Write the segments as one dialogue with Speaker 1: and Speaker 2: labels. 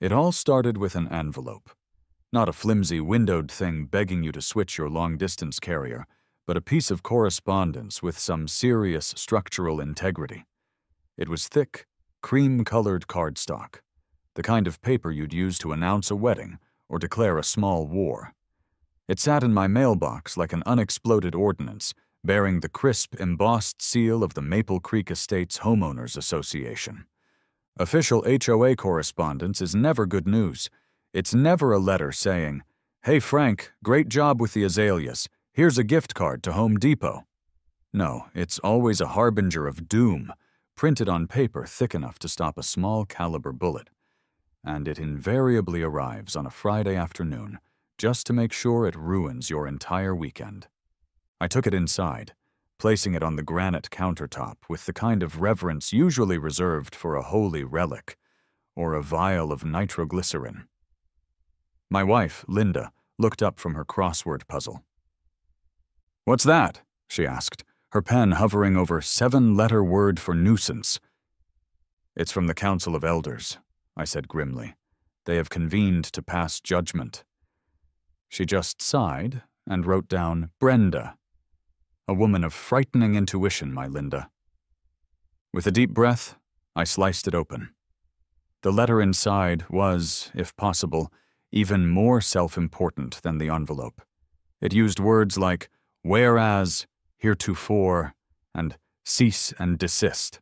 Speaker 1: It all started with an envelope. Not a flimsy windowed thing begging you to switch your long-distance carrier, but a piece of correspondence with some serious structural integrity. It was thick, cream-colored cardstock, the kind of paper you'd use to announce a wedding or declare a small war. It sat in my mailbox like an unexploded ordnance, bearing the crisp, embossed seal of the Maple Creek Estates Homeowners Association. Official HOA correspondence is never good news. It's never a letter saying, "Hey Frank, great job with the azaleas. Here's a gift card to Home Depot." No, it's always a harbinger of doom, printed on paper thick enough to stop a small caliber bullet. And it invariably arrives on a Friday afternoon, just to make sure it ruins your entire weekend. I took it inside, placing it on the granite countertop with the kind of reverence usually reserved for a holy relic, or a vial of nitroglycerin. My wife, Linda, looked up from her crossword puzzle. "What's that?" she asked, her pen hovering over 7-letter word for nuisance. "It's from the Council of Elders," I said grimly. "They have convened to pass judgment." She just sighed and wrote down Brenda. A woman of frightening intuition, my Linda. With a deep breath, I sliced it open. The letter inside was, if possible, even more self-important than the envelope. It used words like whereas, heretofore, and cease and desist.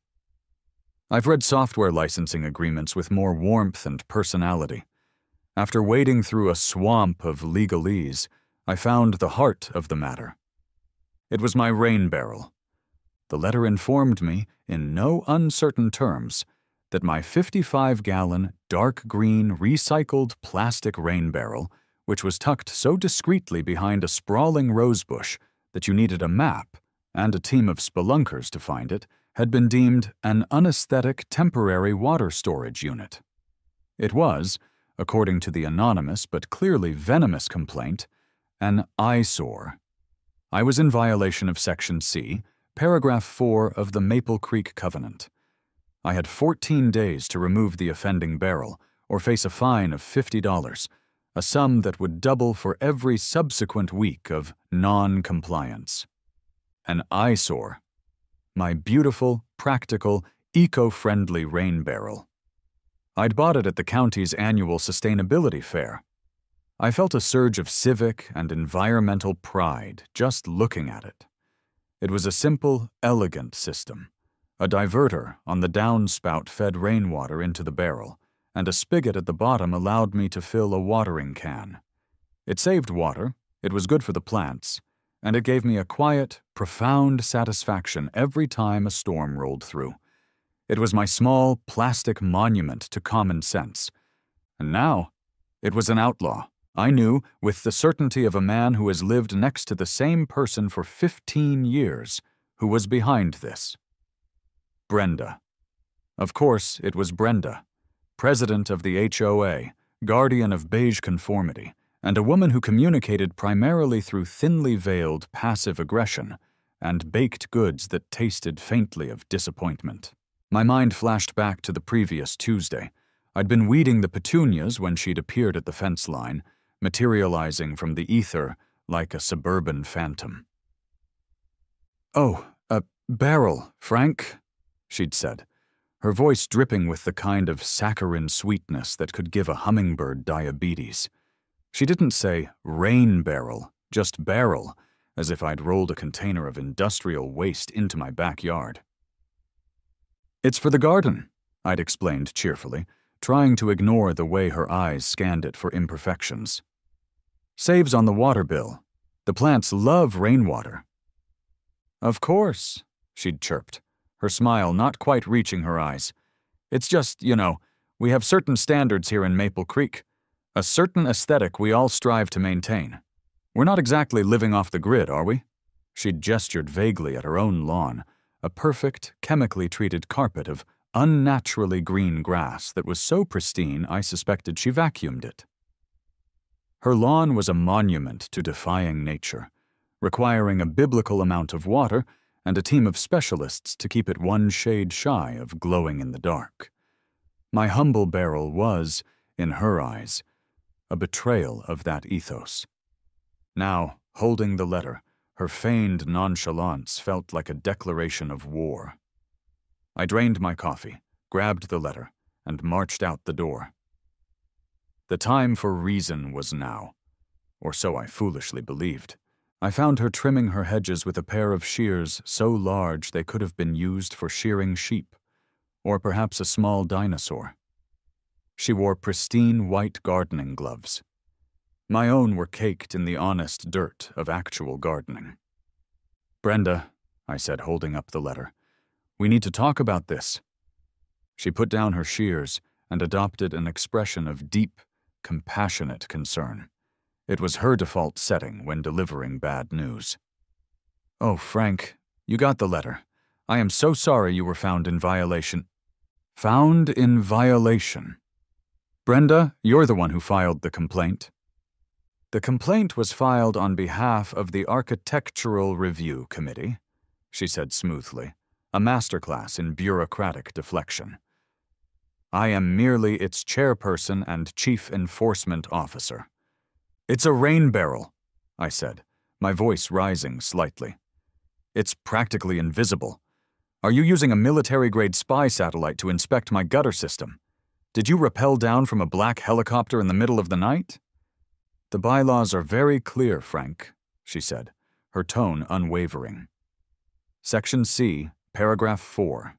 Speaker 1: I've read software licensing agreements with more warmth and personality. After wading through a swamp of legalese, I found the heart of the matter. It was my rain barrel. The letter informed me, in no uncertain terms, that my 55-gallon, dark green, recycled plastic rain barrel, which was tucked so discreetly behind a sprawling rosebush that you needed a map and a team of spelunkers to find it, had been deemed an unaesthetic temporary water storage unit. It was, according to the anonymous but clearly venomous complaint, an eyesore. I was in violation of Section C, Paragraph 4 of the Maple Creek Covenant. I had 14 days to remove the offending barrel or face a fine of $50, a sum that would double for every subsequent week of non-compliance. An eyesore. My beautiful, practical, eco-friendly rain barrel. I'd bought it at the county's annual sustainability fair. I felt a surge of civic and environmental pride just looking at it. It was a simple, elegant system. A diverter on the downspout fed rainwater into the barrel, and a spigot at the bottom allowed me to fill a watering can. It saved water, it was good for the plants, and it gave me a quiet, profound satisfaction every time a storm rolled through. It was my small, plastic monument to common sense. And now, it was an outlaw. I knew, with the certainty of a man who has lived next to the same person for 15 years, who was behind this. Brenda. Of course, it was Brenda, president of the HOA, guardian of beige conformity, and a woman who communicated primarily through thinly veiled passive aggression and baked goods that tasted faintly of disappointment. My mind flashed back to the previous Tuesday. I'd been weeding the petunias when she'd appeared at the fence line, materializing from the ether like a suburban phantom. "Oh, a barrel, Frank," she'd said, her voice dripping with the kind of saccharine sweetness that could give a hummingbird diabetes. She didn't say rain barrel, just barrel, as if I'd rolled a container of industrial waste into my backyard. "It's for the garden," I'd explained cheerfully, trying to ignore the way her eyes scanned it for imperfections. "Saves on the water bill. The plants love rainwater." "Of course," she'd chirped, her smile not quite reaching her eyes. "It's just, we have certain standards here in Maple Creek, a certain aesthetic we all strive to maintain. We're not exactly living off the grid, are we?" She'd gestured vaguely at her own lawn, a perfect, chemically treated carpet of unnaturally green grass that was so pristine I suspected she vacuumed it. Her lawn was a monument to defying nature, requiring a biblical amount of water and a team of specialists to keep it one shade shy of glowing in the dark. My humble barrel was, In her eyes, a betrayal of that ethos. Now, holding the letter, her feigned nonchalance felt like a declaration of war. I drained my coffee, grabbed the letter, and marched out the door. The time for reason was now, or so I foolishly believed. I found her trimming her hedges with a pair of shears so large they could have been used for shearing sheep, or perhaps a small dinosaur. She wore pristine white gardening gloves. My own were caked in the honest dirt of actual gardening. "Brenda," I said, holding up the letter, "we need to talk about this." She put down her shears and adopted an expression of deep, compassionate concern. It was her default setting when delivering bad news. "Oh, Frank, you got the letter. I am so sorry you were found in violation." "Found in violation? Brenda, you're the one who filed the complaint." "The complaint was filed on behalf of the Architectural Review Committee," she said smoothly, a masterclass in bureaucratic deflection. "I am merely its chairperson and chief enforcement officer." "It's a rain barrel," I said, my voice rising slightly. "It's practically invisible. Are you using a military-grade spy satellite to inspect my gutter system? Did you rappel down from a black helicopter in the middle of the night?" "The bylaws are very clear, Frank," she said, her tone unwavering. Section C, paragraph 4.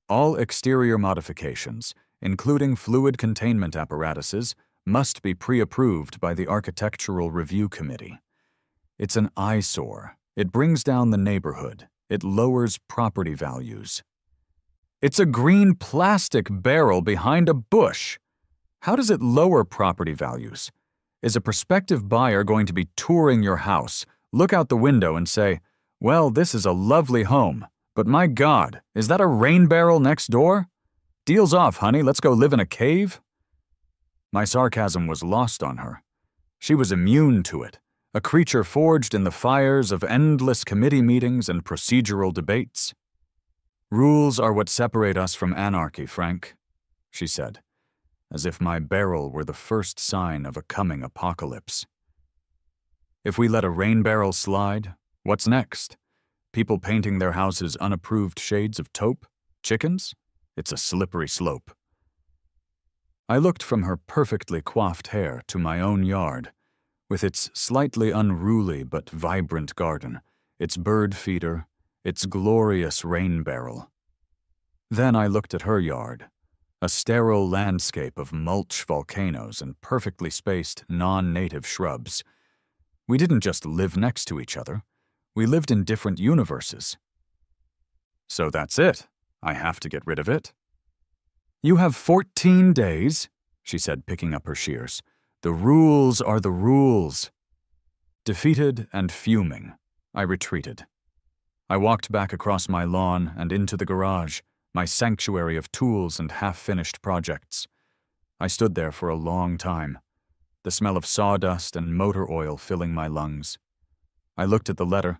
Speaker 1: All exterior modifications, including fluid containment apparatuses, must be pre-approved by the Architectural Review Committee. It's an eyesore. It brings down the neighborhood. It lowers property values. "It's a green plastic barrel behind a bush. How does it lower property values? Is a prospective buyer going to be touring your house, look out the window and say, 'Well, this is a lovely home, but my God, is that a rain barrel next door? Deal's off, honey, let's go live in a cave?'" My sarcasm was lost on her. She was immune to it, a creature forged in the fires of endless committee meetings and procedural debates. "Rules are what separate us from anarchy, Frank," she said, as if my barrel were the first sign of a coming apocalypse. "If we let a rain barrel slide, what's next? People painting their houses unapproved shades of taupe? Chickens? It's a slippery slope." I looked from her perfectly coiffed hair to my own yard, with its slightly unruly but vibrant garden, its bird feeder, its glorious rain barrel. Then I looked at her yard, a sterile landscape of mulch volcanoes and perfectly spaced non-native shrubs. We didn't just live next to each other, we lived in different universes. "So that's it. I have to get rid of it." "You have 14 days, she said, picking up her shears. "The rules are the rules." Defeated and fuming, I retreated. I walked back across my lawn and into the garage, my sanctuary of tools and half-finished projects. I stood there for a long time, the smell of sawdust and motor oil filling my lungs. I looked at the letter,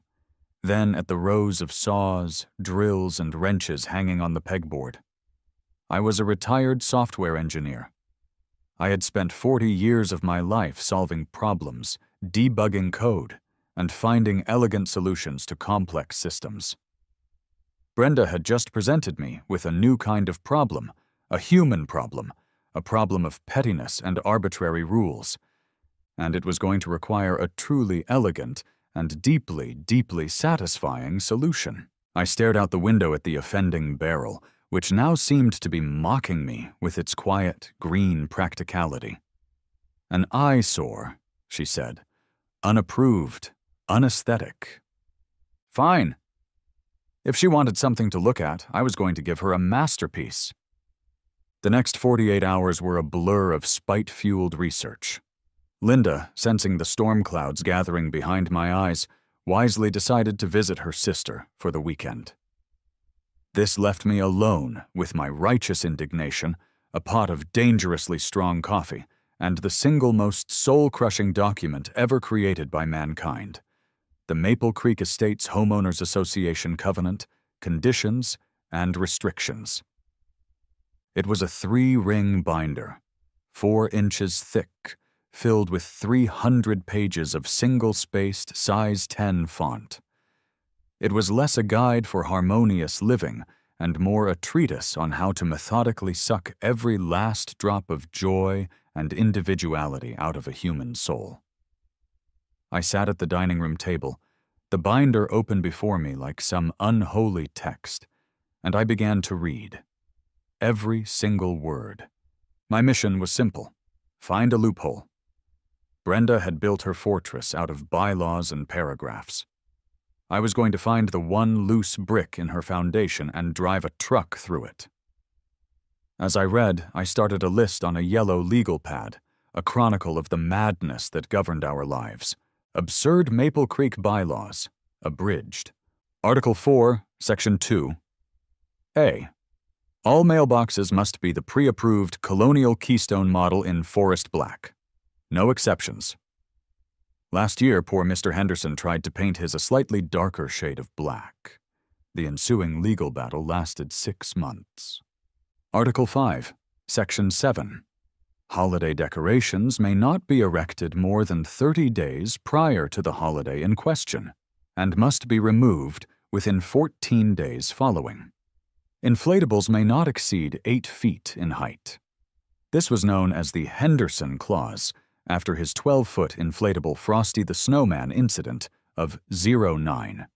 Speaker 1: then at the rows of saws, drills, and wrenches hanging on the pegboard. I was a retired software engineer. I had spent 40 years of my life solving problems, debugging code, and finding elegant solutions to complex systems. Brenda had just presented me with a new kind of problem, a human problem, a problem of pettiness and arbitrary rules. And it was going to require a truly elegant and deeply, deeply satisfying solution. I stared out the window at the offending barrel, which now seemed to be mocking me with its quiet, green practicality. "An eyesore," she said. "Unapproved, unaesthetic." Fine. If she wanted something to look at, I was going to give her a masterpiece. The next 48 hours were a blur of spite-fueled research. Linda, sensing the storm clouds gathering behind my eyes, wisely decided to visit her sister for the weekend. This left me alone with my righteous indignation, a pot of dangerously strong coffee, and the single most soul-crushing document ever created by mankind: the Maple Creek Estates Homeowners Association Covenant, Conditions, and Restrictions. It was a 3-ring binder, 4 inches thick, filled with 300 pages of single-spaced size 10 font. It was less a guide for harmonious living and more a treatise on how to methodically suck every last drop of joy and individuality out of a human soul. I sat at the dining room table, the binder open before me like some unholy text, and I began to read. Every single word. My mission was simple: find a loophole. Brenda had built her fortress out of bylaws and paragraphs. I was going to find the one loose brick in her foundation and drive a truck through it. As I read, I started a list on a yellow legal pad, a chronicle of the madness that governed our lives. Absurd Maple Creek bylaws, abridged. Article 4, Section 2. A. All mailboxes must be the pre-approved Colonial Keystone model in forest black. No exceptions. Last year, poor Mr. Henderson tried to paint his a slightly darker shade of black. The ensuing legal battle lasted 6 months. Article 5, Section 7. Holiday decorations may not be erected more than 30 days prior to the holiday in question, and must be removed within 14 days following. Inflatables may not exceed 8 feet in height. This was known as the Henderson Clause, after his 12-foot inflatable Frosty the Snowman incident of 09.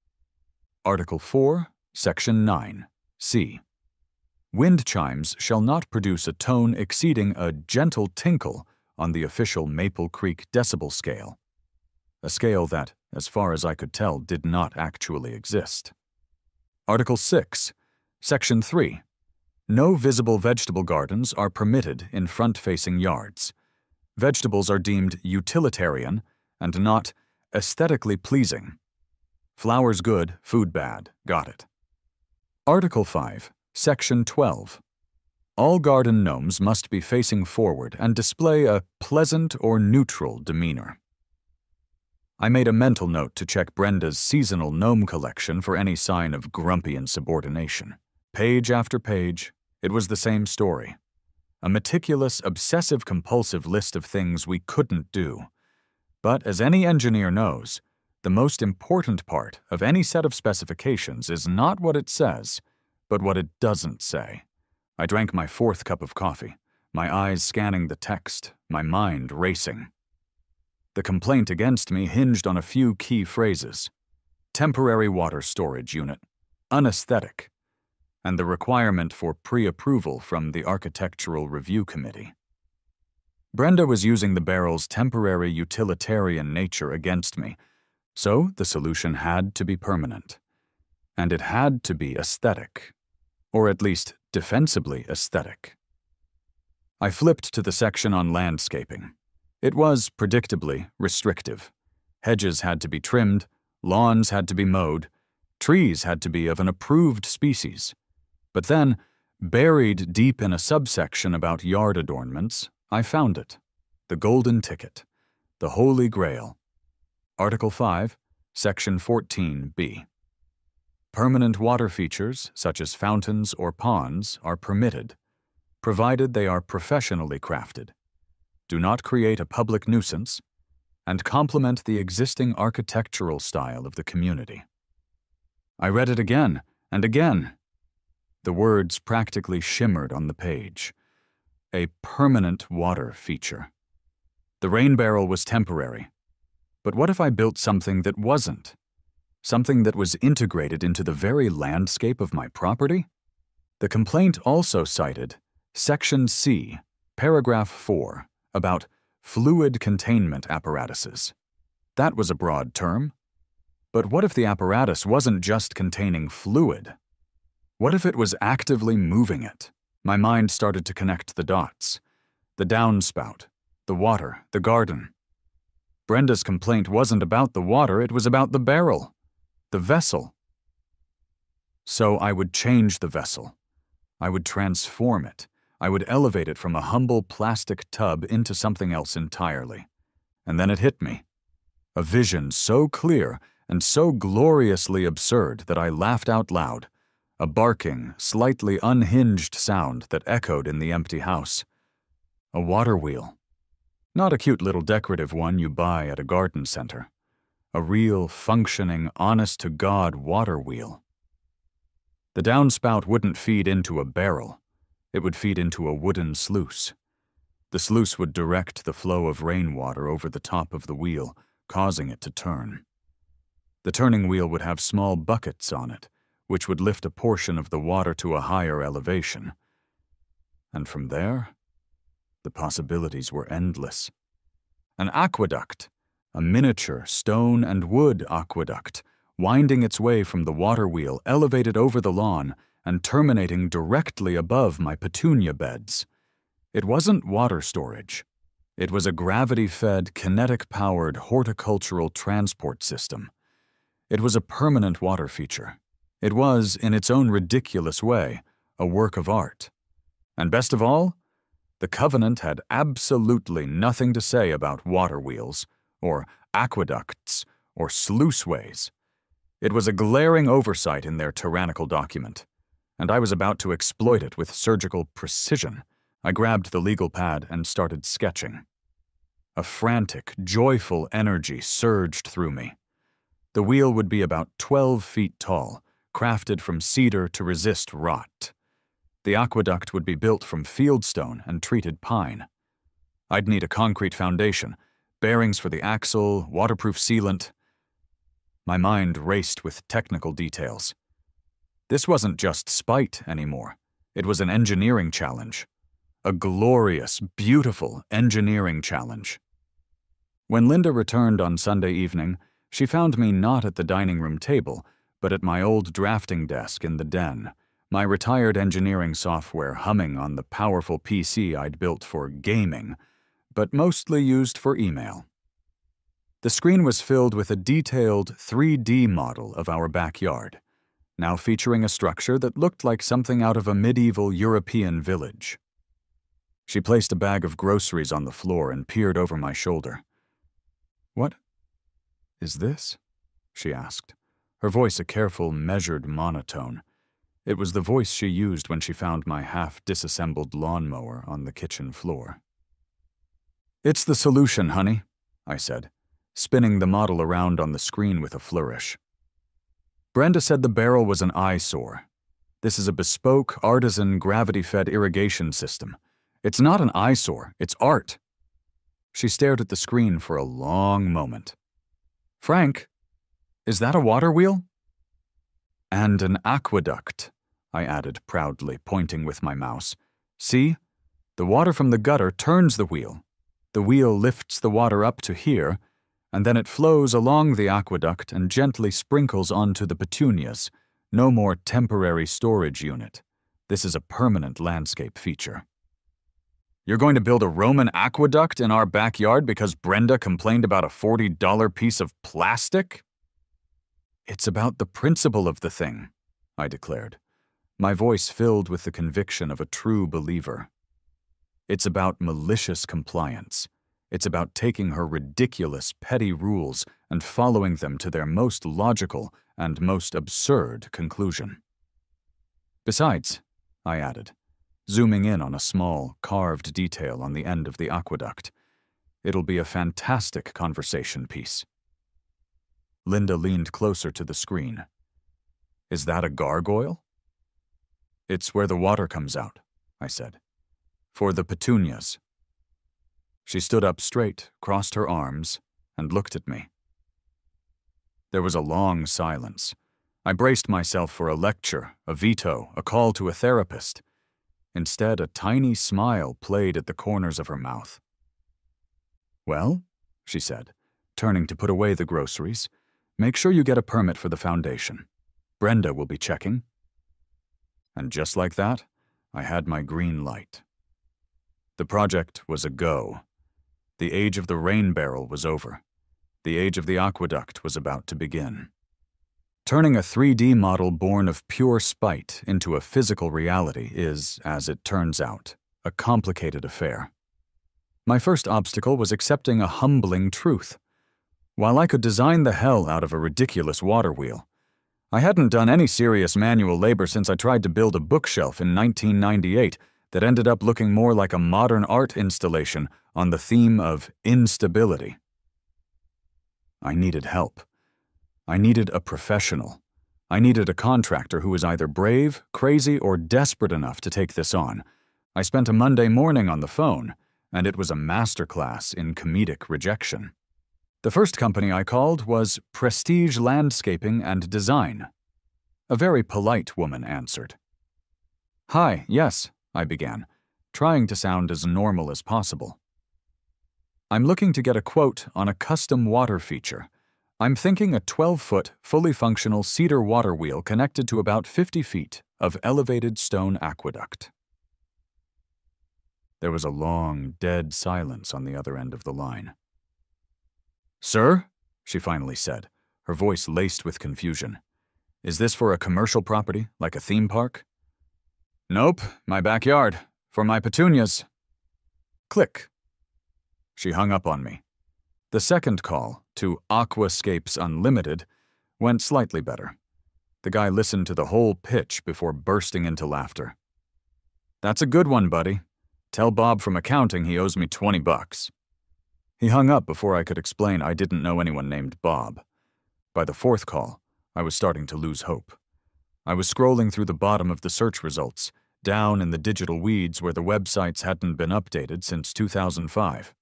Speaker 1: Article 4, Section 9, C. Wind chimes shall not produce a tone exceeding a gentle tinkle on the official Maple Creek decibel scale, a scale that, as far as I could tell, did not actually exist. Article 6, Section 3. No visible vegetable gardens are permitted in front-facing yards. Vegetables are deemed utilitarian and not aesthetically pleasing. Flowers good, food bad. Got it. Article 5, Section 12. All garden gnomes must be facing forward and display a pleasant or neutral demeanor. I made a mental note to check Brenda's seasonal gnome collection for any sign of grumpy insubordination. Page after page, it was the same story. A meticulous, obsessive-compulsive list of things we couldn't do. But as any engineer knows, the most important part of any set of specifications is not what it says, but what it doesn't say. I drank my 4th cup of coffee, my eyes scanning the text, my mind racing. The complaint against me hinged on a few key phrases: temporary water storage unit, unaesthetic, and the requirement for pre-approval from the Architectural Review Committee. Brenda was using the barrel's temporary utilitarian nature against me, so the solution had to be permanent. And it had to be aesthetic, or at least defensibly aesthetic. I flipped to the section on landscaping. It was, predictably, restrictive. Hedges had to be trimmed, lawns had to be mowed, trees had to be of an approved species. But then, buried deep in a subsection about yard adornments, I found it. The golden ticket. The Holy Grail. Article 5, Section 14b. Permanent water features, such as fountains or ponds, are permitted, provided they are professionally crafted, do not create a public nuisance, and complement the existing architectural style of the community. I read it again and again. The words practically shimmered on the page. A permanent water feature. The rain barrel was temporary. But what if I built something that wasn't? Something that was integrated into the very landscape of my property? The complaint also cited Section C, Paragraph 4, about fluid containment apparatuses. That was a broad term. But what if the apparatus wasn't just containing fluid? What if it was actively moving it? My mind started to connect the dots. The downspout, the water, the garden. Brenda's complaint wasn't about the water, it was about the barrel, the vessel. So I would change the vessel. I would transform it. I would elevate it from a humble plastic tub into something else entirely. And then it hit me. A vision so clear and so gloriously absurd that I laughed out loud. A barking, slightly unhinged sound that echoed in the empty house. A water wheel. Not a cute little decorative one you buy at a garden center. A real, functioning, honest-to-God water wheel. The downspout wouldn't feed into a barrel. It would feed into a wooden sluice. The sluice would direct the flow of rainwater over the top of the wheel, causing it to turn. The turning wheel would have small buckets on it, which would lift a portion of the water to a higher elevation. And from there, the possibilities were endless. An aqueduct, a miniature stone and wood aqueduct, winding its way from the water wheel elevated over the lawn and terminating directly above my petunia beds. It wasn't water storage. It was a gravity-fed, kinetic-powered horticultural transport system. It was a permanent water feature. It was, in its own ridiculous way, a work of art. And best of all, the Covenant had absolutely nothing to say about water wheels, or aqueducts, or sluiceways. It was a glaring oversight in their tyrannical document, and I was about to exploit it with surgical precision. I grabbed the legal pad and started sketching. A frantic, joyful energy surged through me. The wheel would be about 12 feet tall, crafted from cedar to resist rot. The aqueduct would be built from fieldstone and treated pine. I'd need a concrete foundation, bearings for the axle, waterproof sealant. My mind raced with technical details. This wasn't just spite anymore. It was an engineering challenge. A glorious, beautiful engineering challenge. When Linda returned on Sunday evening, she found me not at the dining room table, but at my old drafting desk in the den, my retired engineering software humming on the powerful PC I'd built for gaming, but mostly used for email. The screen was filled with a detailed 3D model of our backyard, now featuring a structure that looked like something out of a medieval European village. She placed a bag of groceries on the floor and peered over my shoulder. "What is this?" she asked, her voice a careful, measured monotone. It was the voice she used when she found my half-disassembled lawnmower on the kitchen floor. "It's the solution, honey," I said, spinning the model around on the screen with a flourish. "Brenda said the barrel was an eyesore. This is a bespoke, artisan, gravity-fed irrigation system. It's not an eyesore, it's art." She stared at the screen for a long moment. "Frank, is that a water wheel?" "And an aqueduct," I added proudly, pointing with my mouse. "See? The water from the gutter turns the wheel. The wheel lifts the water up to here, and then it flows along the aqueduct and gently sprinkles onto the petunias. No more temporary storage unit. This is a permanent landscape feature." "You're going to build a Roman aqueduct in our backyard because Brenda complained about a $40 piece of plastic?" "It's about the principle of the thing," I declared, my voice filled with the conviction of a true believer. "It's about malicious compliance. It's about taking her ridiculous, petty rules and following them to their most logical and most absurd conclusion." "Besides," I added, zooming in on a small, carved detail on the end of the aqueduct, "it'll be a fantastic conversation piece." Linda leaned closer to the screen. "Is that a gargoyle?" "It's where the water comes out," I said. "For the petunias." She stood up straight, crossed her arms, and looked at me. There was a long silence. I braced myself for a lecture, a veto, a call to a therapist. Instead, a tiny smile played at the corners of her mouth. "Well," she said, turning to put away the groceries, "make sure you get a permit for the foundation. Brenda will be checking." And just like that, I had my green light. The project was a go. The age of the rain barrel was over. The age of the aqueduct was about to begin. Turning a 3D model born of pure spite into a physical reality is, as it turns out, a complicated affair. My first obstacle was accepting a humbling truth. While I could design the hell out of a ridiculous water wheel, I hadn't done any serious manual labor since I tried to build a bookshelf in 1998, that ended up looking more like a modern art installation on the theme of instability. I needed help. I needed a professional. I needed a contractor who was either brave, crazy, or desperate enough to take this on. I spent a Monday morning on the phone, and it was a masterclass in comedic rejection. The first company I called was Prestige Landscaping and Design. A very polite woman answered. "Hi, yes," I began, trying to sound as normal as possible. "I'm looking to get a quote on a custom water feature. I'm thinking a 12-foot, fully functional cedar water wheel connected to about 50 feet of elevated stone aqueduct." There was a long, dead silence on the other end of the line. "Sir," she finally said, her voice laced with confusion. "Is this for a commercial property, like a theme park?" "Nope, my backyard, for my petunias." Click. She hung up on me. The second call, to Aquascapes Unlimited, went slightly better. The guy listened to the whole pitch before bursting into laughter. "That's a good one, buddy. Tell Bob from accounting he owes me $20. He hung up before I could explain I didn't know anyone named Bob. By the fourth call, I was starting to lose hope. I was scrolling through the bottom of the search results, down in the digital weeds where the websites hadn't been updated since 2005.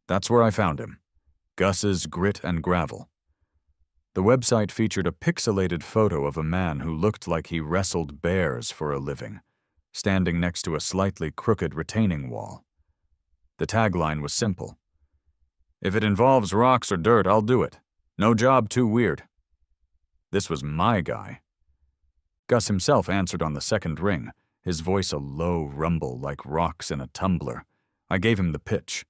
Speaker 1: That's where I found him. Gus's Grit and Gravel. The website featured a pixelated photo of a man who looked like he wrestled bears for a living, standing next to a slightly crooked retaining wall. The tagline was simple. "If it involves rocks or dirt, I'll do it. No job too weird." This was my guy. Gus himself answered on the second ring, his voice a low rumble like rocks in a tumbler. I gave him the pitch.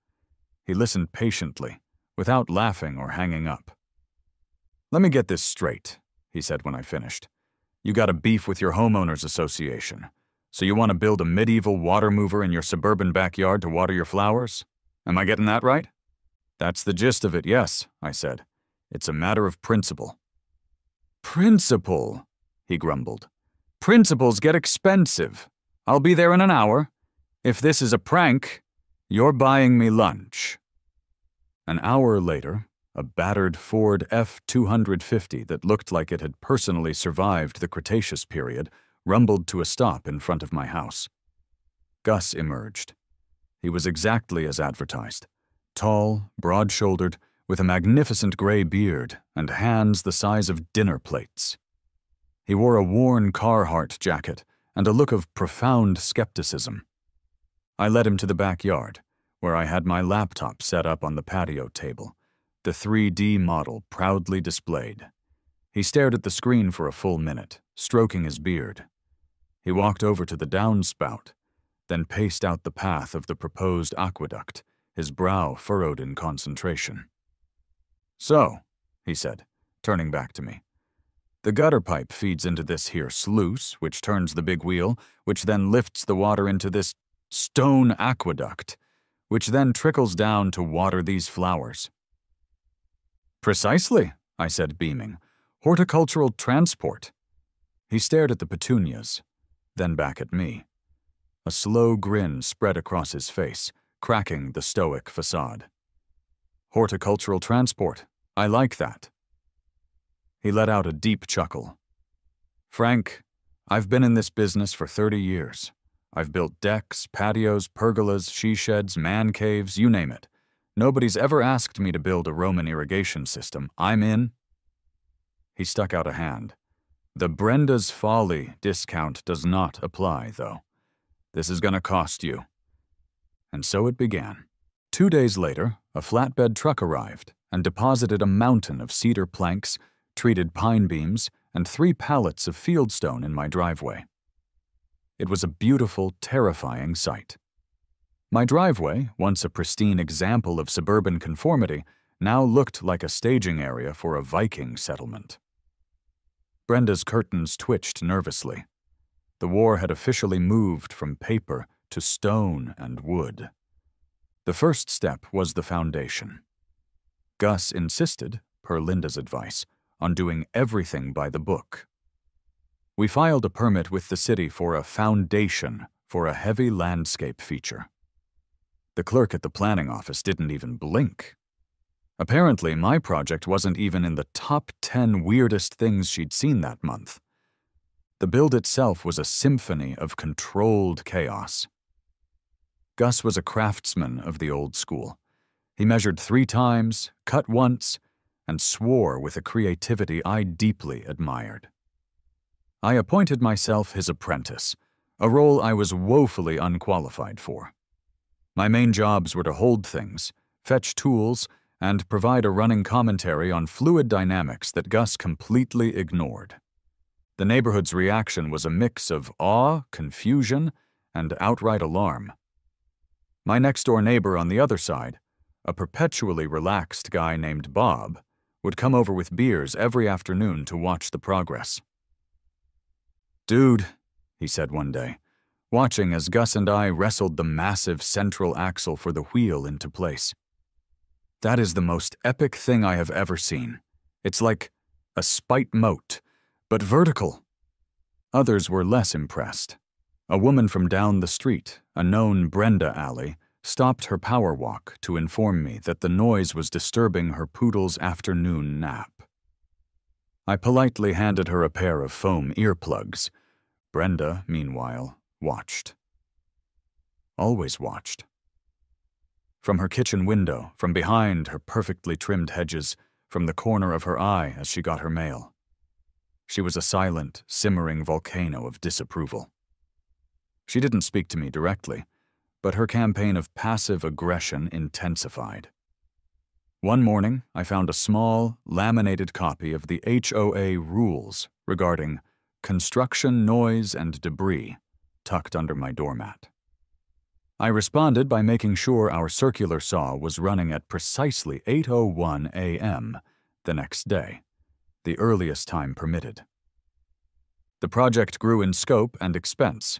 Speaker 1: He listened patiently, without laughing or hanging up. "Let me get this straight," he said when I finished. "You got a beef with your homeowners association, so you want to build a medieval water mover in your suburban backyard to water your flowers? Am I getting that right?" "That's the gist of it, yes," I said. "It's a matter of principle." "Principle," he grumbled. "Principles get expensive. I'll be there in an hour. If this is a prank, you're buying me lunch." An hour later, a battered Ford F-250 that looked like it had personally survived the Cretaceous period rumbled to a stop in front of my house. Gus emerged. He was exactly as advertised. Tall, broad-shouldered, with a magnificent gray beard and hands the size of dinner plates. He wore a worn Carhartt jacket and a look of profound skepticism. I led him to the backyard, where I had my laptop set up on the patio table, the 3D model proudly displayed. He stared at the screen for a full minute, stroking his beard. He walked over to the downspout, then paced out the path of the proposed aqueduct, his brow furrowed in concentration. "So," he said, turning back to me, "the gutter pipe feeds into this here sluice, which turns the big wheel, which then lifts the water into this stone aqueduct, which then trickles down to water these flowers." "Precisely," I said, beaming. "Horticultural transport." He stared at the petunias, then back at me. A slow grin spread across his face, cracking the stoic facade. "Horticultural transport. I like that." He let out a deep chuckle. "Frank, I've been in this business for 30 years. I've built decks, patios, pergolas, she sheds, man caves, you name it. Nobody's ever asked me to build a Roman irrigation system. I'm in." He stuck out a hand. "The Brenda's Folly discount does not apply, though. This is gonna cost you." And so it began. 2 days later, a flatbed truck arrived and deposited a mountain of cedar planks, treated pine beams, and 3 pallets of fieldstone in my driveway. It was a beautiful, terrifying sight. My driveway, once a pristine example of suburban conformity, now looked like a staging area for a Viking settlement. Brenda's curtains twitched nervously. The war had officially moved from paper to stone and wood. The first step was the foundation. Gus insisted, per Linda's advice, on doing everything by the book. We filed a permit with the city for a foundation for a heavy landscape feature. The clerk at the planning office didn't even blink. Apparently, my project wasn't even in the top 10 weirdest things she'd seen that month. The build itself was a symphony of controlled chaos. Gus was a craftsman of the old school. He measured 3 times, cut once, and swore with a creativity I deeply admired. I appointed myself his apprentice, a role I was woefully unqualified for. My main jobs were to hold things, fetch tools, and provide a running commentary on fluid dynamics that Gus completely ignored. The neighborhood's reaction was a mix of awe, confusion, and outright alarm. My next-door neighbor on the other side, a perpetually relaxed guy named Bob, would come over with beers every afternoon to watch the progress. "Dude," he said one day, watching as Gus and I wrestled the massive central axle for the wheel into place. "That is the most epic thing I have ever seen. It's like a spite moat, but vertical." Others were less impressed. A woman from down the street, a known Brenda alley, stopped her power walk to inform me that the noise was disturbing her poodle's afternoon nap. I politely handed her a pair of foam earplugs. Brenda, meanwhile, watched. Always watched. From her kitchen window, from behind her perfectly trimmed hedges, from the corner of her eye as she got her mail. She was a silent, simmering volcano of disapproval. She didn't speak to me directly, but her campaign of passive aggression intensified. One morning, I found a small, laminated copy of the HOA rules regarding construction noise and debris tucked under my doormat. I responded by making sure our circular saw was running at precisely 8:01 a.m. the next day, the earliest time permitted. The project grew in scope and expense.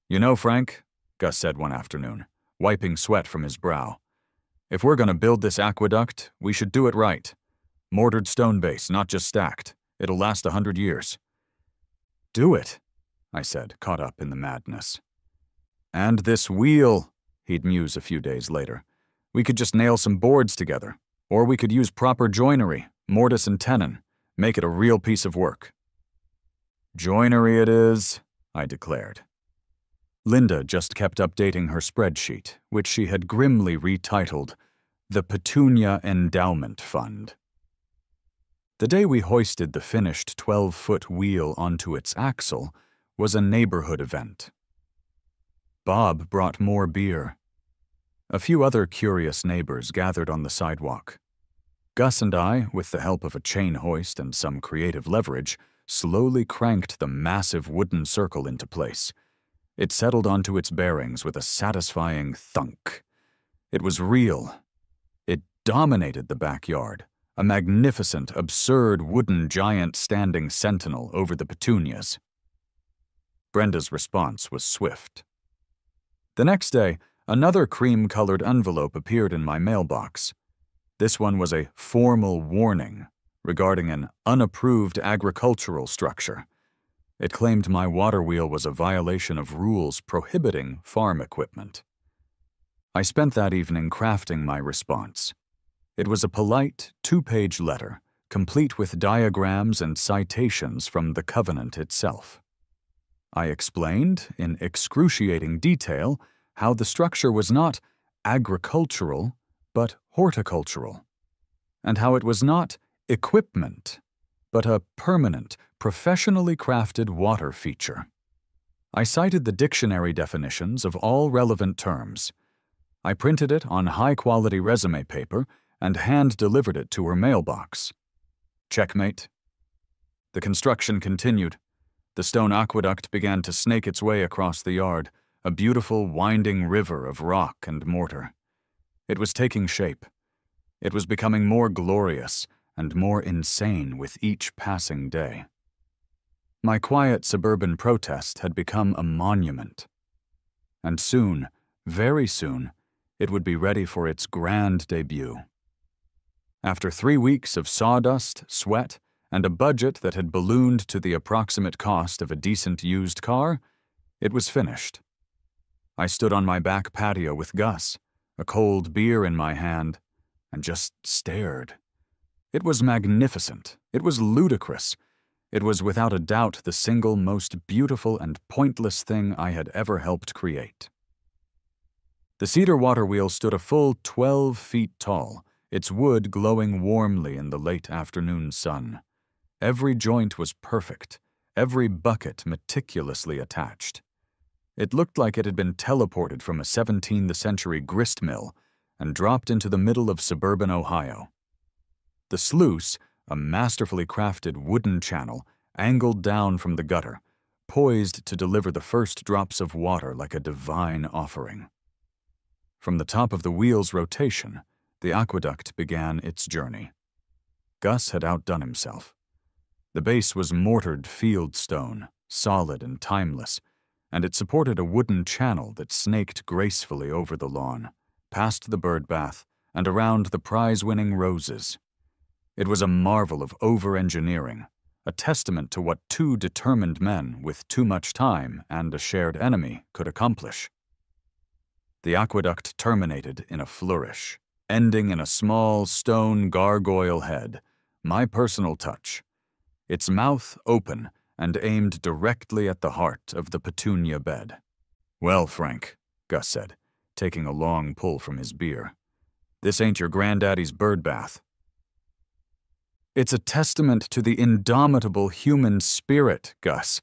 Speaker 1: "You know, Frank," Gus said one afternoon, wiping sweat from his brow, "if we're going to build this aqueduct, we should do it right. Mortared stone base, not just stacked. It'll last 100 years. "Do it," I said, caught up in the madness. "And this wheel," he'd muse a few days later. "We could just nail some boards together. Or we could use proper joinery, mortise and tenon, make it a real piece of work." "Joinery it is," I declared. Linda just kept updating her spreadsheet, which she had grimly retitled the Petunia Endowment Fund. The day we hoisted the finished 12-foot wheel onto its axle was a neighborhood event. Bob brought more beer. A few other curious neighbors gathered on the sidewalk. Gus and I, with the help of a chain hoist and some creative leverage, slowly cranked the massive wooden circle into place. It settled onto its bearings with a satisfying thunk. It was real. It dominated the backyard, a magnificent, absurd wooden giant standing sentinel over the petunias. Brenda's response was swift. The next day, another cream-colored envelope appeared in my mailbox. This one was a formal warning regarding an unapproved agricultural structure. It claimed my water wheel was a violation of rules prohibiting farm equipment. I spent that evening crafting my response. It was a polite, 2-page letter, complete with diagrams and citations from the covenant itself. I explained, in excruciating detail, how the structure was not agricultural, but horticultural, and how it was not equipment, but a permanent, professionally crafted water feature. I cited the dictionary definitions of all relevant terms. I printed it on high-quality resume paper and hand-delivered it to her mailbox. Checkmate. The construction continued. The stone aqueduct began to snake its way across the yard, a beautiful, winding river of rock and mortar. It was taking shape. It was becoming more glorious and more insane with each passing day. My quiet suburban protest had become a monument. And soon, very soon, it would be ready for its grand debut. After 3 weeks of sawdust, sweat, and a budget that had ballooned to the approximate cost of a decent used car, it was finished. I stood on my back patio with Gus, a cold beer in my hand, and just stared. It was magnificent. It was ludicrous. It was without a doubt the single most beautiful and pointless thing I had ever helped create. The cedar water wheel stood a full 12 feet tall, its wood glowing warmly in the late afternoon sun. Every joint was perfect, every bucket meticulously attached. It looked like it had been teleported from a 17th century grist mill and dropped into the middle of suburban Ohio. The sluice, a masterfully crafted wooden channel, angled down from the gutter, poised to deliver the first drops of water like a divine offering. From the top of the wheel's rotation, the aqueduct began its journey. Gus had outdone himself. The base was mortared field stone, solid and timeless, and it supported a wooden channel that snaked gracefully over the lawn, past the bird bath, and around the prize-winning roses. It was a marvel of over-engineering, a testament to what two determined men with too much time and a shared enemy could accomplish. The aqueduct terminated in a flourish, ending in a small stone gargoyle head, my personal touch, its mouth open and aimed directly at the heart of the petunia bed. "Well, Frank," Gus said, taking a long pull from his beer, "this ain't your granddaddy's bird bath." "It's a testament to the indomitable human spirit, Gus,"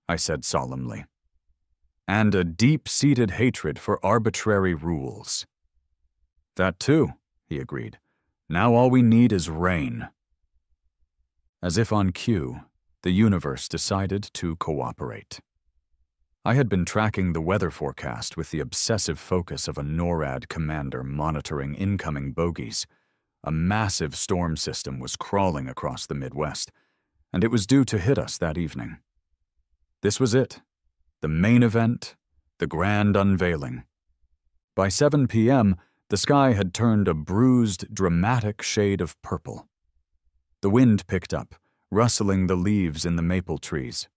Speaker 1: I said solemnly, "and a deep-seated hatred for arbitrary rules." "That too," he agreed. "Now all we need is rain." As if on cue, the universe decided to cooperate. I had been tracking the weather forecast with the obsessive focus of a NORAD commander monitoring incoming bogeys. A massive storm system was crawling across the Midwest, and it was due to hit us that evening. This was it, the main event, the grand unveiling. By 7 p.m., the sky had turned a bruised, dramatic shade of purple. The wind picked up, rustling the leaves in the maple trees.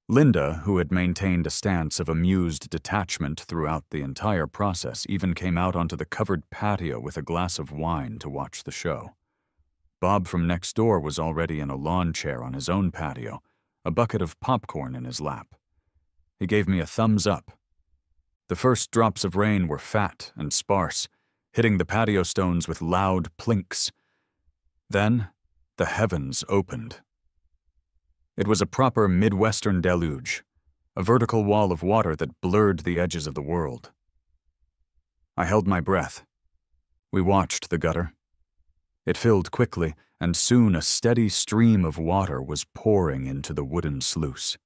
Speaker 1: Linda, who had maintained a stance of amused detachment throughout the entire process, even came out onto the covered patio with a glass of wine to watch the show. Bob from next door was already in a lawn chair on his own patio, a bucket of popcorn in his lap. He gave me a thumbs up. The first drops of rain were fat and sparse, hitting the patio stones with loud plinks. Then, the heavens opened. It was a proper Midwestern deluge, a vertical wall of water that blurred the edges of the world. I held my breath. We watched the gutter. It filled quickly, and soon a steady stream of water was pouring into the wooden sluice.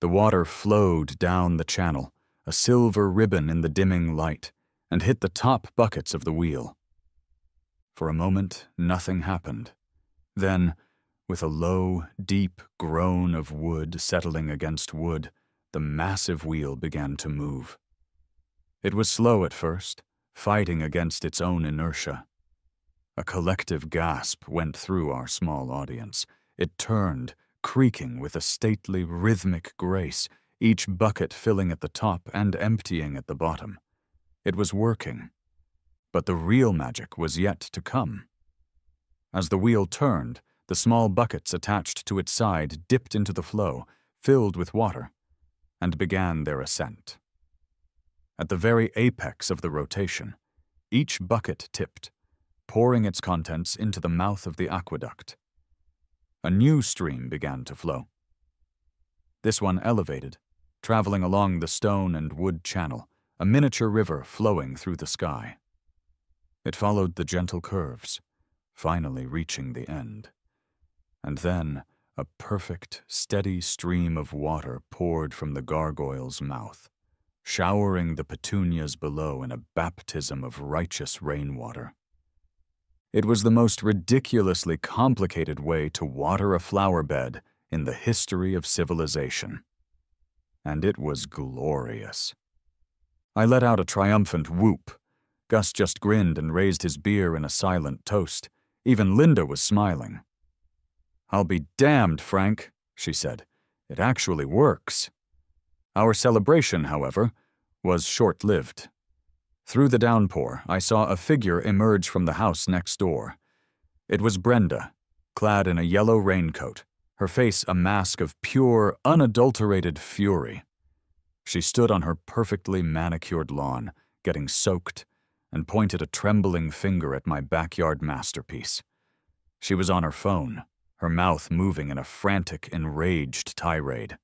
Speaker 1: The water flowed down the channel, a silver ribbon in the dimming light, and hit the top buckets of the wheel. For a moment, nothing happened. Then, with a low, deep groan of wood settling against wood, the massive wheel began to move. It was slow at first, fighting against its own inertia. A collective gasp went through our small audience. It turned, creaking with a stately, rhythmic grace, each bucket filling at the top and emptying at the bottom. It was working. But the real magic was yet to come. As the wheel turned, the small buckets attached to its side dipped into the flow, filled with water, and began their ascent. At the very apex of the rotation, each bucket tipped, pouring its contents into the mouth of the aqueduct. A new stream began to flow. This one elevated, traveling along the stone and wood channel, a miniature river flowing through the sky. It followed the gentle curves, finally reaching the end. And then a perfect, steady stream of water poured from the gargoyle's mouth, showering the petunias below in a baptism of righteous rainwater. It was the most ridiculously complicated way to water a flower bed in the history of civilization. And it was glorious. I let out a triumphant whoop. Gus just grinned and raised his beer in a silent toast. Even Linda was smiling. "I'll be damned, Frank," she said. "It actually works." Our celebration, however, was short-lived. Through the downpour, I saw a figure emerge from the house next door. It was Brenda, clad in a yellow raincoat, her face a mask of pure, unadulterated fury. She stood on her perfectly manicured lawn, getting soaked, and pointed a trembling finger at my backyard masterpiece. She was on her phone, her mouth moving in a frantic, enraged tirade.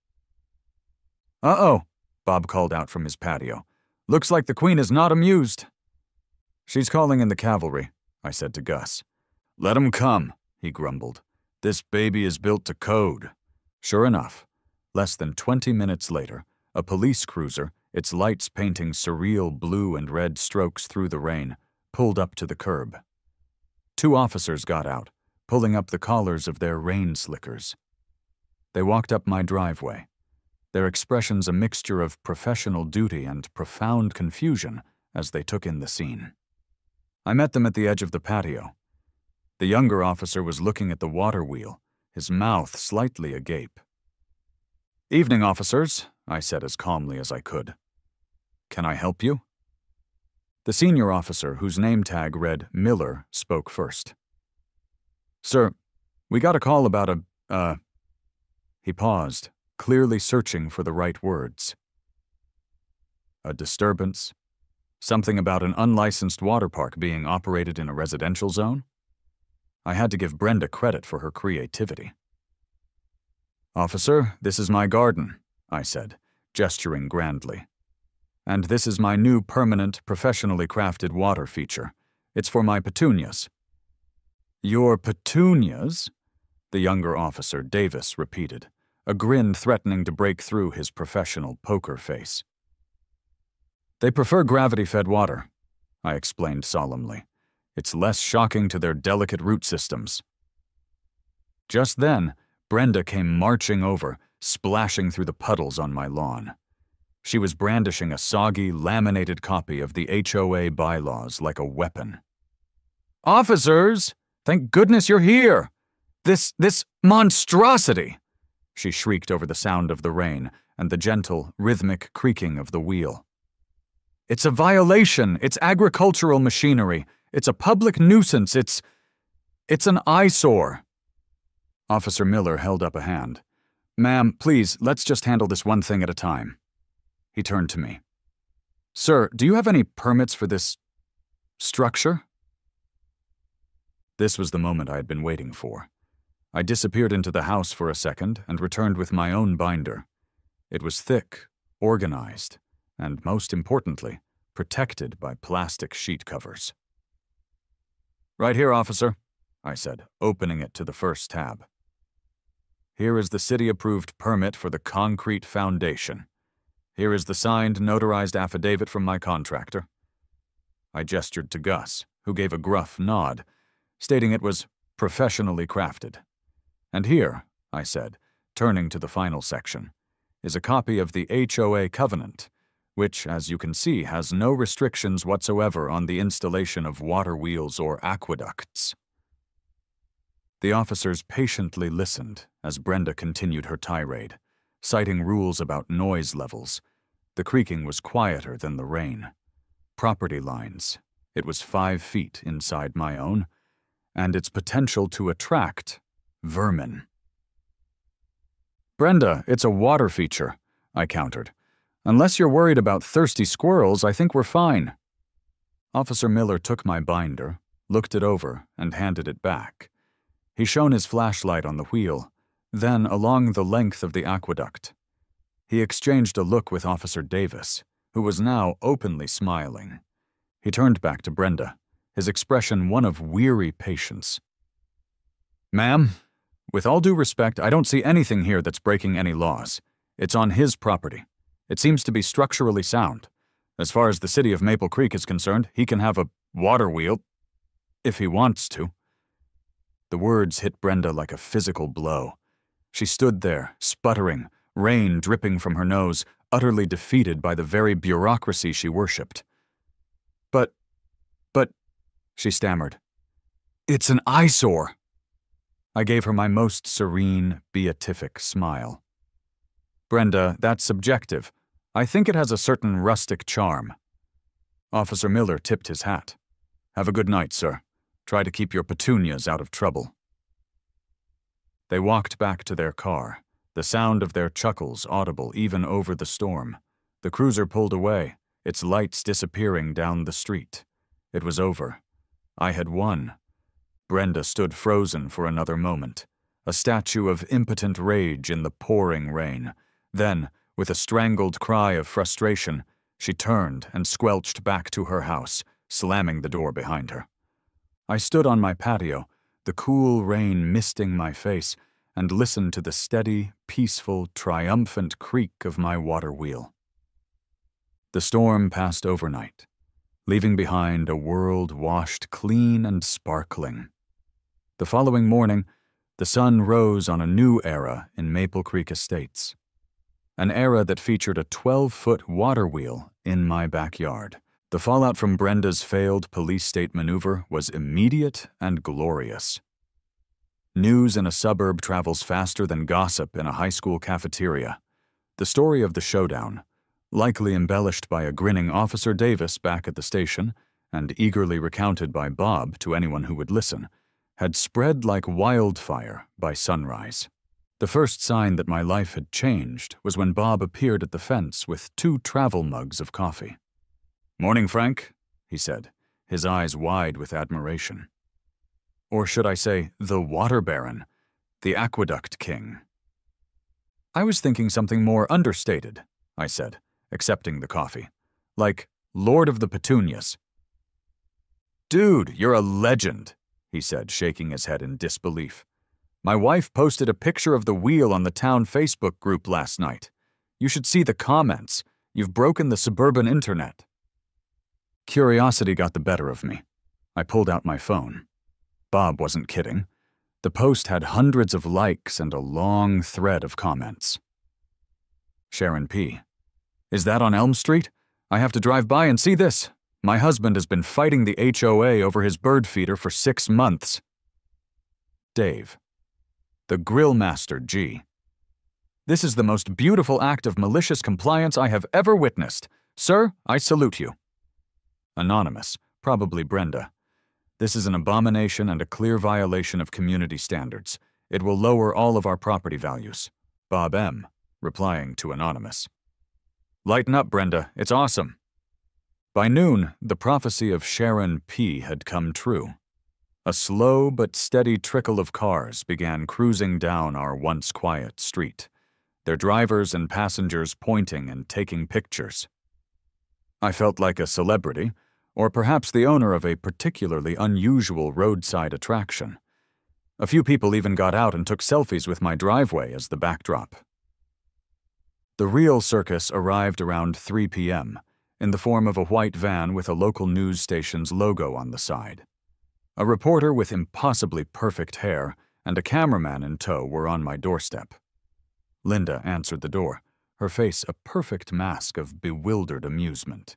Speaker 1: "Uh-oh," Bob called out from his patio. "Looks like the Queen is not amused." "She's calling in the cavalry," I said to Gus. "Let 'em come," he grumbled. "This baby is built to code." Sure enough, less than 20 minutes later, a police cruiser, its lights painting surreal blue and red strokes through the rain, pulled up to the curb. 2 officers got out, pulling up the collars of their rain slickers. They walked up my driveway, their expressions a mixture of professional duty and profound confusion as they took in the scene. I met them at the edge of the patio. The younger officer was looking at the water wheel, his mouth slightly agape. "Evening, officers," I said as calmly as I could. "Can I help you?" The senior officer, whose name tag read Miller, spoke first. "Sir, we got a call about a, He paused, clearly searching for the right words. "A disturbance? Something about an unlicensed water park being operated in a residential zone?" I had to give Brenda credit for her creativity. "Officer, this is my garden," I said, gesturing grandly. "And this is my new permanent, professionally crafted water feature. It's for my petunias." "Your petunias?" the younger officer, Davis, repeated, a grin threatening to break through his professional poker face. "They prefer gravity-fed water," I explained solemnly. "It's less shocking to their delicate root systems." Just then, Brenda came marching over, splashing through the puddles on my lawn. She was brandishing a soggy, laminated copy of the HOA bylaws like a weapon. "Officers! Thank goodness you're here! This monstrosity!" she shrieked over the sound of the rain and the gentle, rhythmic creaking of the wheel. "It's a violation! It's agricultural machinery! It's a public nuisance! It's an eyesore!" Officer Miller held up a hand. "Ma'am, please, let's just handle this one thing at a time." He turned to me. "Sir, do you have any permits for this structure?" This was the moment I had been waiting for. I disappeared into the house for a second and returned with my own binder. It was thick, organized, and most importantly, protected by plastic sheet covers. "Right here, officer," I said, opening it to the first tab. "Here is the city-approved permit for the concrete foundation. Here is the signed, notarized affidavit from my contractor." I gestured to Gus, who gave a gruff nod, stating it was professionally crafted. "And here," I said, turning to the final section, "is a copy of the HOA covenant, which, as you can see, has no restrictions whatsoever on the installation of water wheels or aqueducts." The officers patiently listened as Brenda continued her tirade, citing rules about noise levels. The creaking was quieter than the rain. Property lines. It was 5 feet inside my own, and its potential to attract vermin. "Brenda, it's a water feature," I countered. "Unless you're worried about thirsty squirrels, I think we're fine." Officer Miller took my binder, looked it over, and handed it back. He shone his flashlight on the wheel, then along the length of the aqueduct. He exchanged a look with Officer Davis, who was now openly smiling. He turned back to Brenda, his expression one of weary patience. "Ma'am, with all due respect, I don't see anything here that's breaking any laws. It's on his property. It seems to be structurally sound. As far as the city of Maple Creek is concerned, he can have a water wheel, if he wants to." The words hit Brenda like a physical blow. She stood there, sputtering, rain dripping from her nose, utterly defeated by the very bureaucracy she worshipped. But, she stammered. "It's an eyesore." I gave her my most serene, beatific smile. "Brenda, that's subjective. I think it has a certain rustic charm. Officer Miller tipped his hat. Have a good night, sir. Try to keep your petunias out of trouble. They walked back to their car, the sound of their chuckles audible even over the storm. The cruiser pulled away, its lights disappearing down the street. It was over. I had won. Brenda stood frozen for another moment, a statue of impotent rage in the pouring rain. Then, with a strangled cry of frustration, she turned and squelched back to her house, slamming the door behind her. I stood on my patio, the cool rain misting my face, and listened to the steady, peaceful, triumphant creak of my water wheel. The storm passed overnight, leaving behind a world washed clean and sparkling. The following morning, the sun rose on a new era in Maple Creek Estates, an era that featured a 12-foot water wheel in my backyard. The fallout from Brenda's failed police state maneuver was immediate and glorious. News in a suburb travels faster than gossip in a high school cafeteria. The story of the showdown, likely embellished by a grinning Officer Davis back at the station and eagerly recounted by Bob to anyone who would listen, had spread like wildfire by sunrise. The first sign that my life had changed was when Bob appeared at the fence with 2 travel mugs of coffee. "Morning, Frank," he said, his eyes wide with admiration. Or should I say, the Water Baron, the Aqueduct King. "I was thinking something more understated," I said, accepting the coffee. "Like Lord of the Petunias." "Dude, you're a legend," he said, shaking his head in disbelief. "My wife posted a picture of the wheel on the town Facebook group last night. You should see the comments. You've broken the suburban internet." Curiosity got the better of me. I pulled out my phone. Bob wasn't kidding. The post had hundreds of likes and a long thread of comments. Sharon P. "Is that on Elm Street? I have to drive by and see this. My husband has been fighting the HOA over his bird feeder for 6 months. Dave. "The Grill Master G. This is the most beautiful act of malicious compliance I have ever witnessed. Sir, I salute you." Anonymous, probably Brenda. "This is an abomination and a clear violation of community standards. It will lower all of our property values." Bob M., replying to Anonymous. "Lighten up, Brenda. It's awesome." By noon, the prophecy of Sharon P. had come true. A slow but steady trickle of cars began cruising down our once quiet street, their drivers and passengers pointing and taking pictures. I felt like a celebrity, or perhaps the owner of a particularly unusual roadside attraction. A few people even got out and took selfies with my driveway as the backdrop. The real circus arrived around 3 p.m., in the form of a white van with a local news station's logo on the side. A reporter with impossibly perfect hair and a cameraman in tow were on my doorstep. Linda answered the door, her face a perfect mask of bewildered amusement.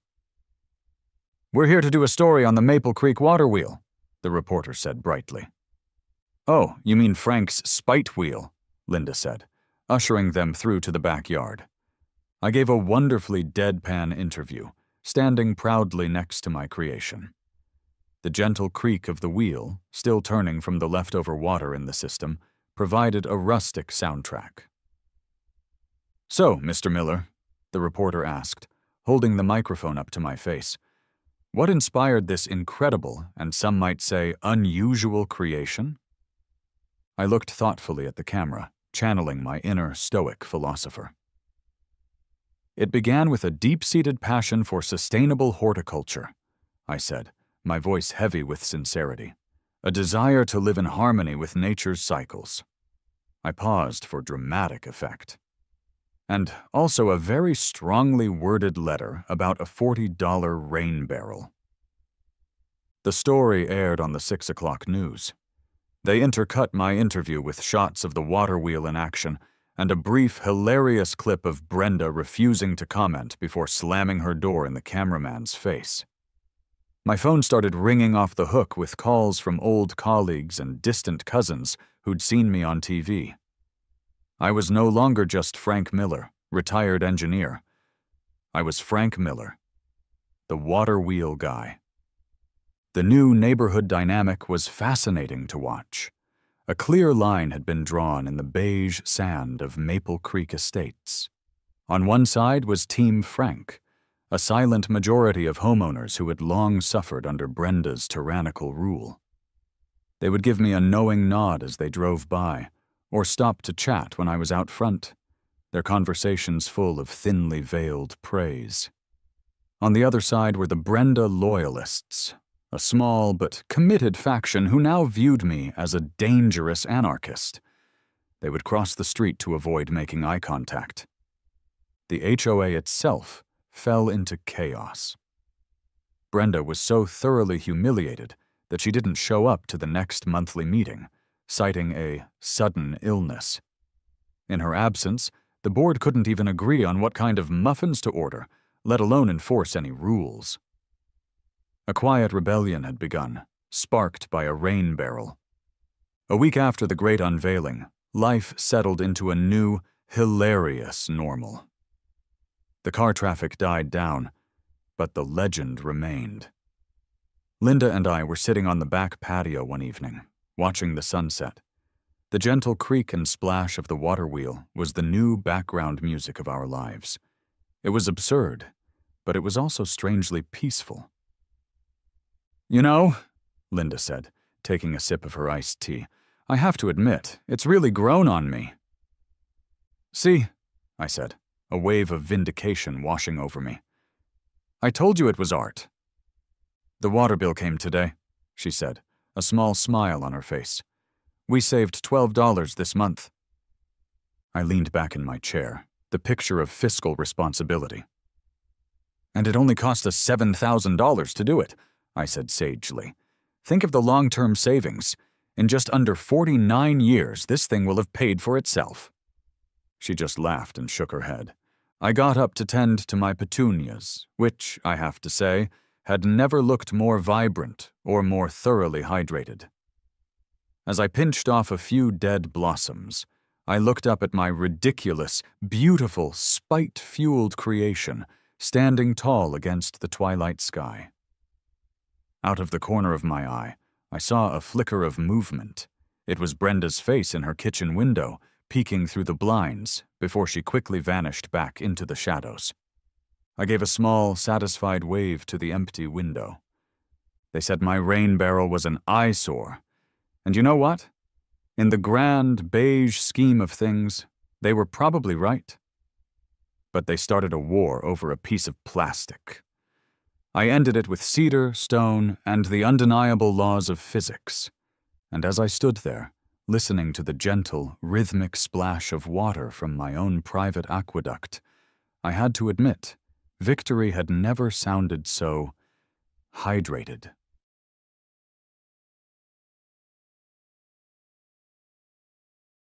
Speaker 1: "We're here to do a story on the Maple Creek water wheel," the reporter said brightly. "Oh, you mean Frank's spite wheel," Linda said, ushering them through to the backyard. I gave a wonderfully deadpan interview, standing proudly next to my creation. The gentle creak of the wheel, still turning from the leftover water in the system, provided a rustic soundtrack. "So, Mr. Miller," the reporter asked, holding the microphone up to my face, "what inspired this incredible, and some might say unusual creation?" I looked thoughtfully at the camera, channeling my inner stoic philosopher. "It began with a deep-seated passion for sustainable horticulture," I said, my voice heavy with sincerity. "A desire to live in harmony with nature's cycles." I paused for dramatic effect. "And also a very strongly worded letter about a $40 rain barrel." The story aired on the 6 o'clock news. They intercut my interview with shots of the water wheel in action and a brief, hilarious clip of Brenda refusing to comment before slamming her door in the cameraman's face. My phone started ringing off the hook with calls from old colleagues and distant cousins who'd seen me on TV. I was no longer just Frank Miller, retired engineer. I was Frank Miller, the water wheel guy. The new neighborhood dynamic was fascinating to watch. A clear line had been drawn in the beige sand of Maple Creek Estates. On one side was Team Frank, a silent majority of homeowners who had long suffered under Brenda's tyrannical rule. They would give me a knowing nod as they drove by, or stop to chat when I was out front, their conversations full of thinly veiled praise. On the other side were the Brenda loyalists, a small but committed faction who now viewed me as a dangerous anarchist. They would cross the street to avoid making eye contact. The HOA itself fell into chaos. Brenda was so thoroughly humiliated that she didn't show up to the next monthly meeting, citing a sudden illness. In her absence, the board couldn't even agree on what kind of muffins to order, let alone enforce any rules. A quiet rebellion had begun, sparked by a rain barrel. A week after the great unveiling, life settled into a new, hilarious normal. The car traffic died down, but the legend remained. Linda and I were sitting on the back patio one evening, watching the sunset. The gentle creak and splash of the water wheel was the new background music of our lives. It was absurd, but it was also strangely peaceful. "You know," Linda said, taking a sip of her iced tea, "I have to admit, it's really grown on me." "See," I said, a wave of vindication washing over me. "I told you it was art." "The water bill came today," she said, a small smile on her face. "We saved $12 this month." I leaned back in my chair, the picture of fiscal responsibility. "And it only cost us $7,000 to do it," I said sagely. "Think of the long-term savings. In just under 49 years, this thing will have paid for itself." She just laughed and shook her head. I got up to tend to my petunias, which, I have to say, had never looked more vibrant or more thoroughly hydrated. As I pinched off a few dead blossoms, I looked up at my ridiculous, beautiful, spite-fueled creation, standing tall against the twilight sky. Out of the corner of my eye, I saw a flicker of movement. It was Brenda's face in her kitchen window, peeking through the blinds, before she quickly vanished back into the shadows. I gave a small, satisfied wave to the empty window. They said my rain barrel was an eyesore. And you know what? In the grand, beige scheme of things, they were probably right. But they started a war over a piece of plastic. I ended it with cedar, stone, and the undeniable laws of physics. And as I stood there, listening to the gentle, rhythmic splash of water from my own private aqueduct, I had to admit, victory had never sounded so hydrated.